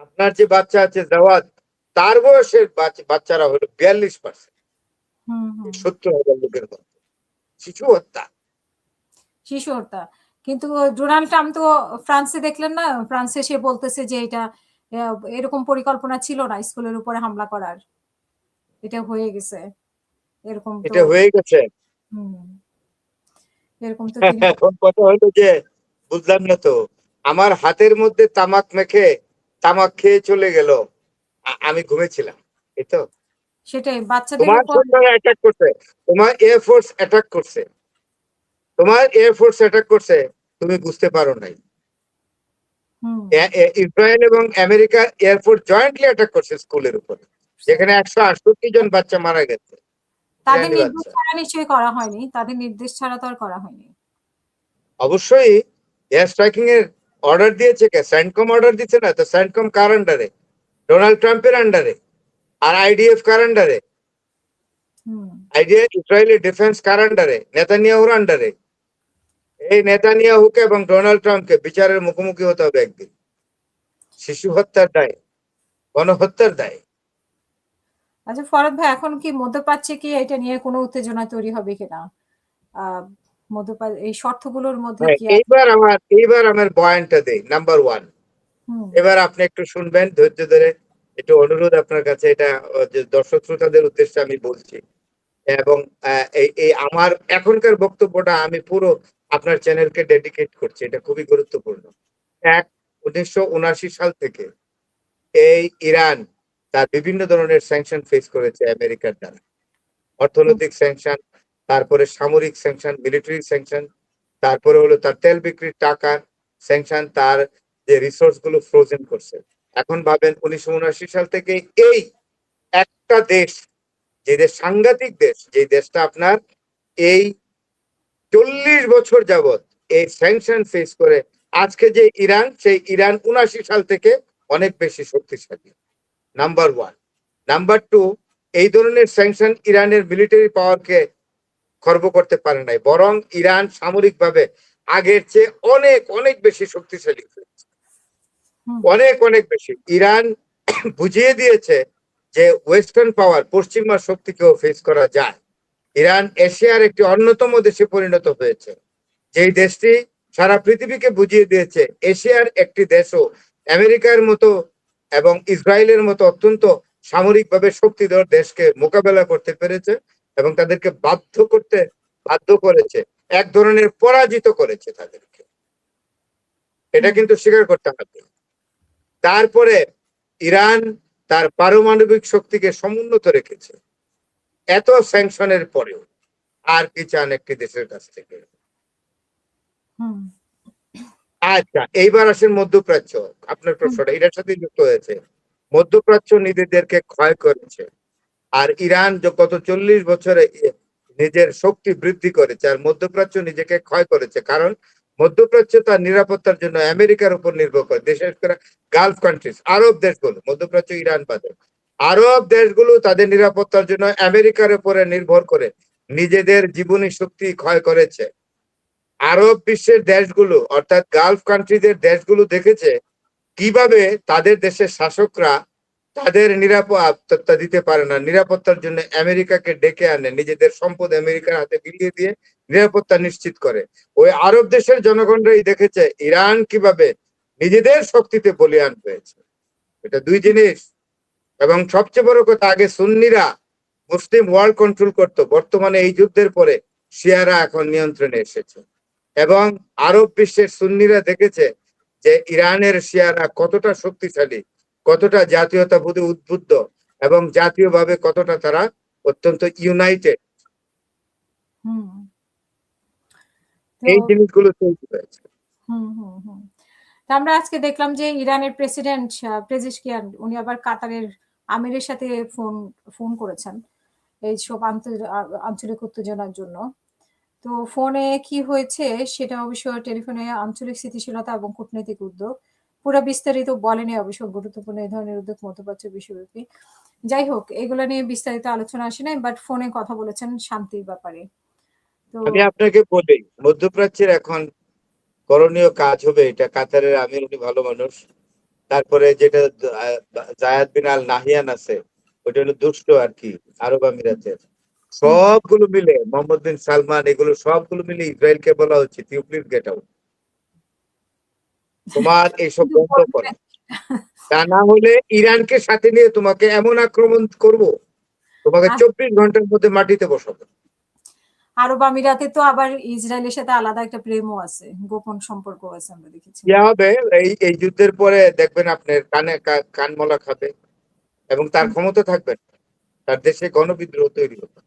আপনার যে বাচ্চা আছে জাওয়াদ, তার বয়সের বাচ্চারা হলো 42%। 70,000 লোকের মধ্যে শিশু হত্যা। শিশু হত্যা। কিন্তু ডোনাল্ড ট্রাম্প তো ফ্রান্সে দেখলেন না, ফ্রান্সে সে বলতেছে যে এটা এরকম পরিকল্পনা ছিল না স্কুলের উপরে হামলা করার, এটা হয়ে গেছে এরকম। তো এটা হয়ে গেছে। এরকম তো এখন কথা হলো যে বুঝলাম না তো, আমার হাতের মধ্যে তামাক মেখে তামাক খেয়ে চলে গেল, আমি ঘুমেছিলাম, এই তো। সেটাই বাচ্চাদের তোমার উপর সরকার অ্যাটাক করছে, তোমার এয়ারফোর্স অ্যাটাক করছে, তোমার এয়ারফোর্স অ্যাটাক করছে, তুমি বুঝতে পারো নাই। ইসরায়েল এবং আমেরিকা এয়ারফোর্স জয়েন্টলি অ্যাটাক করছে স্কুলের উপর, যেখানে 168 জন বাচ্চা মারা গেছে। তাদের নির্দেশ ছাড়া নিশ্চয়ই করা হয়নি, তাদের নির্দেশ ছাড়া তো আর করা হয়নি। অবশ্যই এয়ার স্ট্রাইকিং এর অর্ডার দিয়েছে কে? স্যান্ডকম অর্ডার দিচ্ছে না তো? স্যান্ডকম কার আন্ডারে? ডোনাল্ড ট্রাম্পের আন্ডারে। আর আইডিএফ কার আন্ডারে? আইডিএফ ইসরায়েলের ডিফেন্স কার আন্ডারে? নেতানিয়াহুর আন্ডারে। এই নেতানিয়াহুকে এবং ডোনাল্ড ট্রাম্পকে বিচারের মুখোমুখি হতে হবে একদিন, শিশু হত্যার দায়, গণহত্যার দায়। আচ্ছা ফরাদ ভাই, এখন কি মধ্যপ্রাচ্যে কি এটা নিয়ে কোনো উত্তেজনা তৈরি হবে কিনা? মধ্যপ্রাচ্য এই শর্তগুলোর মধ্যে কি এইবার আমার বয়ানটা দেই। নাম্বার 1, এবার আপনি একটু শুনবেন ধৈর্য ধরে, একটু অনুরোধ আপনার কাছে, এটা দর্শক শ্রোতাদের উদ্দেশ্যে আমি বলছি। এবং এই আমার এখনকার বক্তব্যটা আমি পুরো আপনার চ্যানেলকে ডেডিকেট করছি, এটা খুবই গুরুত্বপূর্ণ। 1979 সাল থেকে এই ইরান তার বিভিন্ন ধরনের স্যাংশন ফেস করেছে আমেরিকার দ্বারা। অর্থনৈতিক স্যাংশন, তারপরে সামরিক স্যাংশন, মিলিটারি স্যাংশন, তারপরে হলো তার তেল বিক্রির টাকা স্যাংশন, তার যে রিসোর্স গুলো ফ্রোজেন করছে। এখন ভাবেন 1979 সাল থেকে এই একটা দেশ, যে দেশ সাংঘাতিক দেশ, যে দেশটা আপনার এই 40 বছর যাবত এই স্যাংশন ফেস করে আজকে যে ইরান, সেই ইরান 79 সাল থেকে অনেক বেশি শক্তিশালী। নাম্বার 1। নাম্বার 2, এই ধরনের স্যাংশন ইরানের মিলিটারি পাওয়ারকে খর্ব করতে পারে নাই, বরং ইরান সামরিকভাবে আগের চেয়ে অনেক অনেক বেশি শক্তিশালী হয়েছে, অনেক অনেক বেশি। ইরান বুঝিয়ে দিয়েছে যে ওয়েস্টার্ন পাওয়ার, পশ্চিমা শক্তিকেও ফেস করা যায়। ইরান এশিয়ার একটি অন্যতম দেশে পরিণত হয়েছে, যেই দেশটি সারা পৃথিবীকে বুঝিয়ে দিয়েছে এশিয়ার একটি দেশও আমেরিকার মতো এবং ইসরায়েলের মতো অত্যন্ত সামরিকভাবে শক্তিধর দেশকে মোকাবেলা করতে পেরেছে এবং তাদেরকে বাধ্য করেছে, এক ধরনের পরাজিত করেছে তাদেরকে। এটা কিন্তু স্বীকার করতে হবে। তারপরে ইরান তার পারমাণবিক শক্তিকে সমুন্নত রেখেছে এত স্যাংশনের পরেও। আর কি চান একটি দেশের কাছ থেকে? আচ্ছা, এইবার আসেন মধ্যপ্রাচ্য। আপনার প্রশ্নটা এটার সাথে যুক্ত হয়েছে। মধ্যপ্রাচ্য নিজেদেরকে ক্ষয় করেছে, আর ইরান গত 40 বছরে নিজের শক্তি বৃদ্ধি করেছে, আর মধ্যপ্রাচ্য নিজেকে ক্ষয় করেছে। কারণ মধ্যপ্রাচ্য তার নিরাপত্তার জন্য আমেরিকার উপর নির্ভর করে, বিশেষ করে গালফ কান্ট্রিজ, আরব দেশগুলো, মধ্যপ্রাচ্য ইরান বাদে আরব দেশগুলো তাদের নিরাপত্তার জন্য আমেরিকার উপরে নির্ভর করে নিজেদের জীবনী শক্তি ক্ষয় করেছে। আরব বিশ্বের দেশগুলো অর্থাৎ গালফ কান্ট্রিদের দেশগুলো দেখেছে কিভাবে তাদের দেশের শাসকরা তাদের নিরাপত্তা দিতে পারে না, নিরাপত্তার জন্য আমেরিকাকে ডেকে আনে, নিজেদের সম্পদ আমেরিকার হাতে বিলিয়ে দিয়ে নিরাপত্তা নিশ্চিত করে। ওই আরব দেশের জনগণরাই দেখেছে ইরান কিভাবে নিজেদের শক্তিতে বলিয়ান হয়েছে। এটা দুই জিনিস। এবং সবচেয়ে বড় কথা, আগে সুন্নিরা মুসলিম ওয়ার্ল্ড কন্ট্রোল করত, বর্তমানে এই যুদ্ধের পরে শিয়ারা এখন নিয়ন্ত্রণে এসেছে। এবং আরব বিশ্বের সুন্নিরা দেখেছে যে ইরানের শিয়ারা কতটা শক্তিশালী, কতটা জাতীয়তাবোধে উদ্বুদ্ধ এবং জাতীয়ভাবে কতটা তারা অত্যন্ত ইউনাইটেড। এই জিনিসগুলো তৈরি হয়েছে। আমরা আজকে দেখলাম যে ইরানের প্রেসিডেন্ট পেজেশকিয়ান উনি আবার কাতারের আমিরের সাথে ফোন করেছেন এই সব আঞ্চলিক উত্তেজনার জন্য। তো ফোনে কি হয়েছে সেটা অবশ্য টেলিফোনে আঞ্চলিক স্থিতিশীলতা এবং কূটনৈতিক উদ্যোগ পুরো বিস্তারিত বলেনি অবশ্য। গুরুত্বপূর্ণ এই ধরনের উদ্যোগ মধ্যপ্রাচ্য বিশ্বব্যাপী। যাই হোক, এগুলো নিয়ে বিস্তারিত আলোচনা আসে নাই, বাট ফোনে কথা বলেছেন শান্তির ব্যাপারে। তো আমি আপনাকে বলি, মধ্যপ্রাচ্যের এখন করণীয় কাজ হবে এটা। কাতারের আমির, উনি ভালো মানুষ, তারপরে যেটা জায়াদ বিন আল নাহিয়ান আছে, ওটা হলো দুষ্ট আর কি, আরব আমিরাতের। সবগুলো মিলে মোহাম্মদ বিন সালমান, এগুলো সবগুলো মিলে ইসরায়েলকে বলা উচিত ইউ প্লিজ গেট আউট। তোমার এইসব কিন্তু বন্ধ বলবে করা, নাকি? তা না হলে ইরানকে সাথে নিয়ে তোমাকে এমন আক্রমণ করব, তোমাকে আর 24 ঘন্টার মধ্যে মাটিতে বসাবো। আরব আমিরাতে তো আবার ইসরায়েলের সাথে আলাদা একটা প্রেমও আছে, গোপন সম্পর্ক আছে, আমরা দেখেছি। কি হবে এই এই যুদ্ধের পরে দেখবেন আপনার কানে কানমলা খাবে এবং তার ক্ষমতা থাকবে না। তার দেশে গণবিদ্রোহ তৈরি হবে।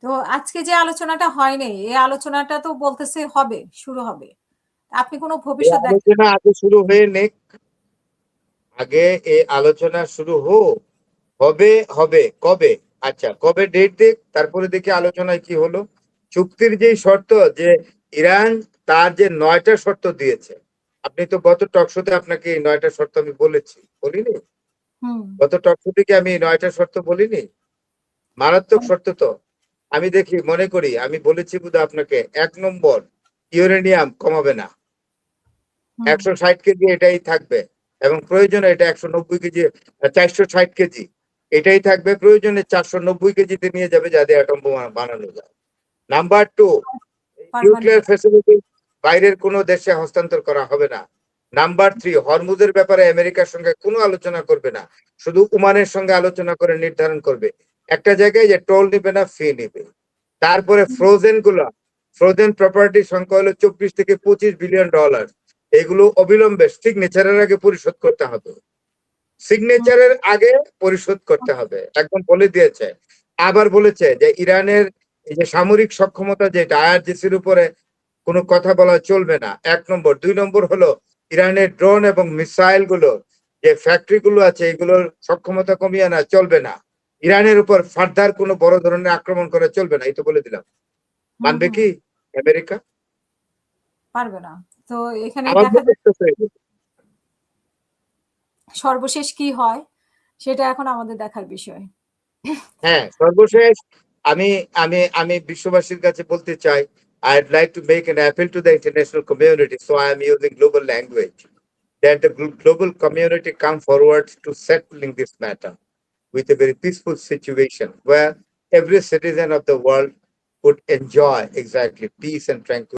তো আজকে যে আলোচনাটা হয়নি, এই আলোচনাটা তো বলতেছে হবে, শুরু হবে। আপনি কোনো এই ভবিষ্যৎ দেখেন? আলোচনা আগে শুরু হয়ে নেক, আগে এই আলোচনা শুরু হবে হবে কবে? আচ্ছা, কবে ডেট দেখ, তারপরে দেখি আলোচনায় কি হলো। চুক্তির যেই শর্ত যে ইরান তার যে 9টা শর্ত দিয়েছে, আপনি তো গত টকশোতে আপনাকে এই 9টা শর্ত আমি বলেছি, বলিনি? হুম। গত টকশোতে কি আমি এই 9টা শর্ত বলিনি? মারাত্মক শর্ত তো। আমি দেখি মনে করি আমি বলেছি বোধহয় আপনাকে, 1 নম্বর, ইউরেনিয়াম কমাবে না, হুম। 160 কেজি এটাই থাকবে, এবং প্রয়োজনে এটা 190 কেজি, 460 কেজি এটাই থাকবে, প্রয়োজনে 490 কেজিতে নিয়ে যাবে, যাতে অ্যাটম বোমা বানানো যায়। নাম্বার 2, নিউক্লিয়ার পারমাণবিক। ফ্যাসিলিটি বাইরের কোনো দেশে হস্তান্তর করা হবে না। নাম্বার 3, হরমুজের ব্যাপারে আমেরিকার সঙ্গে কোনো আলোচনা করবে না, শুধু ওমানের সঙ্গে আলোচনা করে নির্ধারণ করবে। একটা জায়গায় যে টোল নিবে না, ফি নিবে। তারপরে ফ্রোজেন প্রপার্টির সংখ্যা হলো 24 থেকে 25 বিলিয়ন ডলার। এগুলো অবিলম্বে সিগনেচারের আগে পরিশোধ করতে হবে, সিগনেচারের আগে পরিশোধ করতে হবে, একদম বলে দিয়েছে। আবার বলেছে যে ইরানের এই যে সামরিক সক্ষমতা, যেটা আইআরজিসির উপরে কোনো কথা বলা চলবে না, 1 নম্বর। 2 নম্বর হলো ইরানের ড্রোন এবং মিসাইল গুলো, যে ফ্যাক্টরি গুলো আছে, এগুলোর সক্ষমতা কমিয়ে আনা চলবে না। ইরানের উপর ফার্দার কোনো বড় ধরনের আক্রমণ করা চলবে না, এই তো বলে দিলাম। মানবে কি আমেরিকা? পারবে না। তো এখানে আমার দেখা মনে যায় হচ্ছে সর্বশেষ কি হয় সেটা এখন আমাদের দেখার বিষয়। হ্যাঁ, সর্বশেষ আমি আমি আমি বিশ্ববাসীর কাছে বলতে চাই, I'd like to make an appeal to the international community, so I am using global language, that the global community come forward to settling this matter with a very peaceful situation where every citizen of the world would enjoy exactly peace and tranquility.